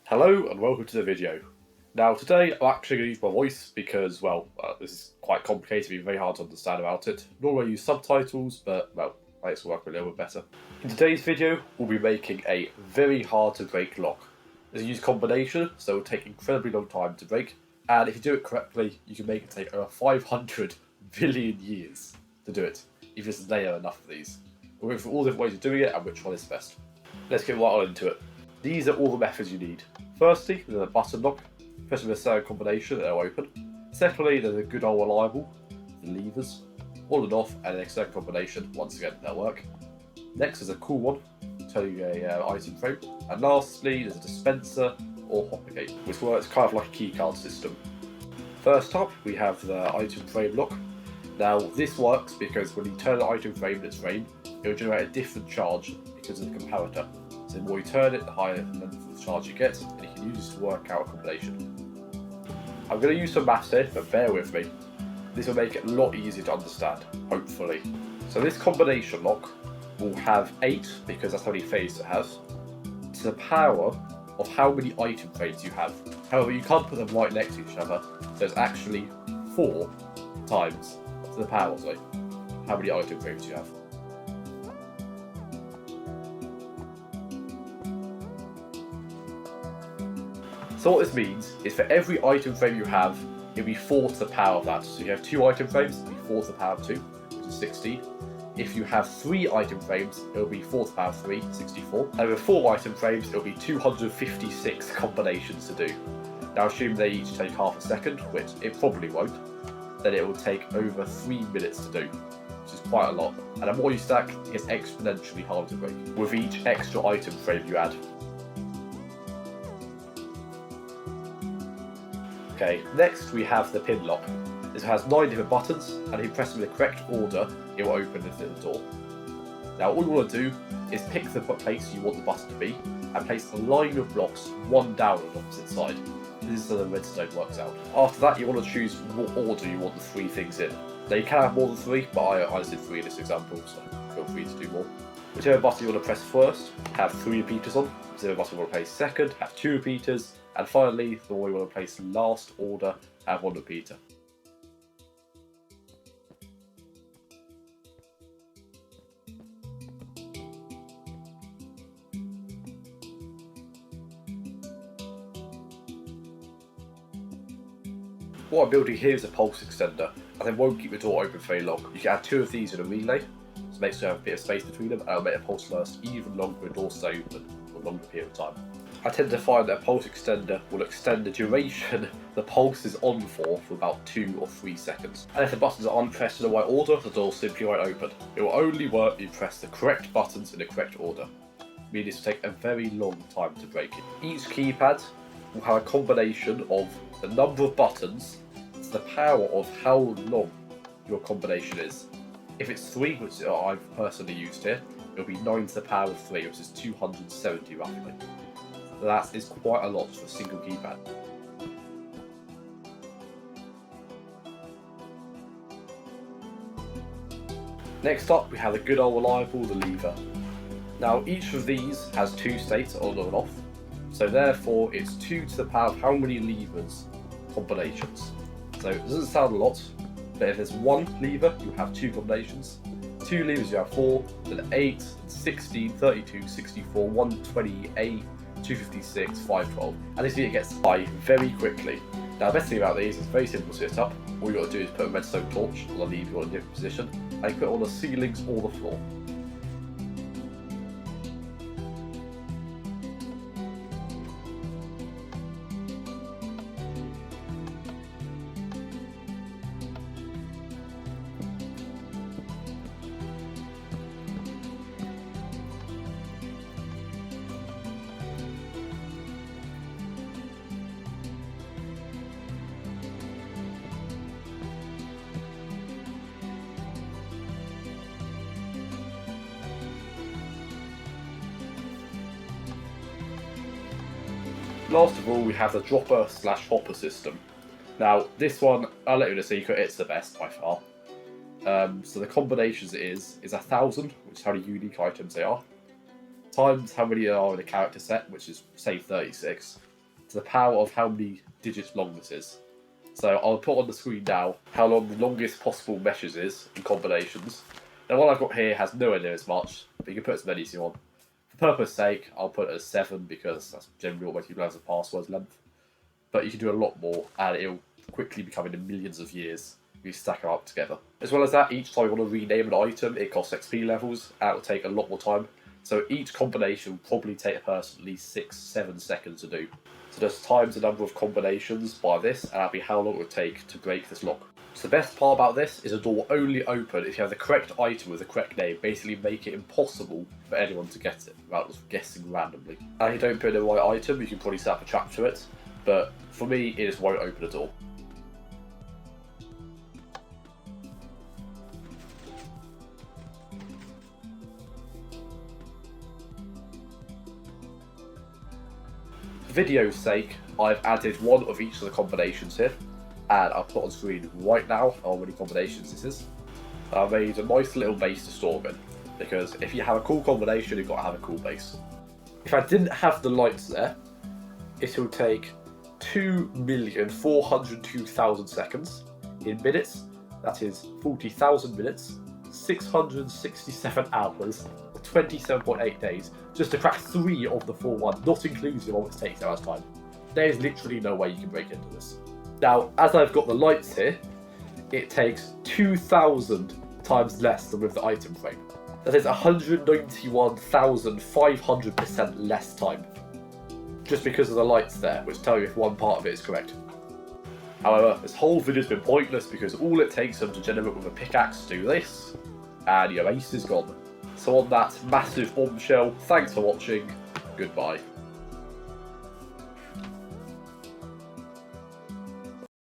Hello and welcome to the video. Now today I'm actually going to use my voice because, this is quite complicated and very hard to understand about it. Normally I use subtitles, but makes it work a little bit better. In today's video we'll be making a very hard to break lock. It's a used combination, so it will take incredibly long time to break, and if you do it correctly you can make it take over 500 billion years to do it, if you just layer enough of these. We'll go through all the different ways of doing it and which one is best. Let's get right on into it. These are all the methods you need. Firstly, there's a button lock. Press with a certain combination and it'll open. Secondly, there's a good old reliable, the levers, on and off, and a certain combination. Once again, they'll work. Next is a cool one, turning a item frame. And lastly, there's a dispenser or hopper gate, which works kind of like a keycard system. First up, we have the item frame lock. Now, this works because when you turn the item frame in its frame, it will generate a different charge because of the comparator. So the more you turn it, the higher the length of the charge you get, and you can use this to work out a combination. I'm going to use some maths here, but bear with me. This will make it a lot easier to understand, hopefully. So this combination lock will have 8, because that's how many phases it has, to the power of how many item frames you have. However, you can't put them right next to each other, so it's actually 4 times to the power, how many item frames you have. So what this means is for every item frame you have, it'll be 4 to the power of that. So if you have 2 item frames, it'll be 4 to the power of 2, which is 16. If you have 3 item frames, it'll be 4 to the power of 3, 64. And with 4 item frames, it'll be 256 combinations to do. Now assume they each take half a second, which it probably won't, then it will take over 3 minutes to do, which is quite a lot. And the more you stack, it gets exponentially harder to break, with each extra item frame you add. Okay, next we have the pin lock. This has 9 different buttons, and if you press them in the correct order, it will open this little door. Now all you want to do is pick the place you want the button to be, and place a line of blocks one down on the opposite side. This is how the redstone works out. After that, you want to choose what order you want the 3 things in. Now you can have more than 3, but I just did 3 in this example, so feel free to do more. Whichever button you want to press first, have 3 repeaters on. Whichever button you want to place second, have 2 repeaters. And finally, the one you want to place last order, have 1 repeater. What I'm building here is a pulse extender, and they won't keep the door open very long. You can add 2 of these in a relay, so make sure you have a bit of space between them, and it'll make a pulse last even longer when the door stays open for a longer period of time. I tend to find that a pulse extender will extend the duration the pulse is on for about 2 or 3 seconds. And if the buttons aren't pressed in the right order, the door simply won't open. It will only work if you press the correct buttons in the correct order, meaning this will take a very long time to break it. Each keypad will have a combination of the number of buttons to the power of how long your combination is. If it's 3, which I've personally used here, it'll be 9 to the power of 3, which is 270 roughly. That is quite a lot for a single keypad. Next up we have the good old reliable, the lever. Now each of these has 2 states, on and off, so therefore it's 2 to the power of how many levers combinations. So it doesn't sound a lot, but if there's 1 lever you have 2 combinations, 2 levers you have 4, then 8, 16, 32, 64, 128, 256, 512, and this unit gets high very quickly. Now the best thing about these is very simple to set up. All you got to do is put a redstone torch on the lever in a different position, and you put it on the ceilings or the floor. Last of all, we have the dropper / hopper system. Now, this one, I'll let you know a secret, it's the best by far. So the combinations is 1,000, which is how many unique items they are, times how many are in a character set, which is say 36, to the power of how many digits long this is. So I'll put on the screen now how long the longest possible meshes is in combinations. Now what I've got here has nowhere near as much, but you can put as many as you want. For purpose sake, I'll put it as 7 because that's generally what most people have as a password length. But you can do a lot more, and it'll quickly become in the millions of years if you stack them up together. As well as that, each time you want to rename an item, it costs XP levels, and it will take a lot more time. So each combination will probably take a person at least 6-7 seconds to do. So just times the number of combinations by this, and that'll be how long it would take to break this lock. So the best part about this is a door will only open if you have the correct item with the correct name, basically make it impossible for anyone to get it without just guessing randomly. And if you don't put in the right item, you can probably set up a trap to it, but for me, it just won't open a door. For video's sake, I've added one of each of the combinations here, and I'll put on screen right now how many combinations this is. I made a nice little base to store them in, because if you have a cool combination, you've got to have a cool base. If I didn't have the lights there, it will take 2,402,000 seconds in minutes. That is 40,000 minutes, 667 hours, 27.8 days, just to crack 3 of the 4 ones, not including the one which takes hours time. There is literally no way you can break into this. Now, as I've got the lights here, it takes 2,000 times less than with the item frame. That is 191,500% less time. Just because of the lights there, which tell you if one part of it is correct. However, this whole video's been pointless because all it takes them to generate with a pickaxe to do this, and your ace is gone. So on that massive bombshell, thanks for watching, goodbye.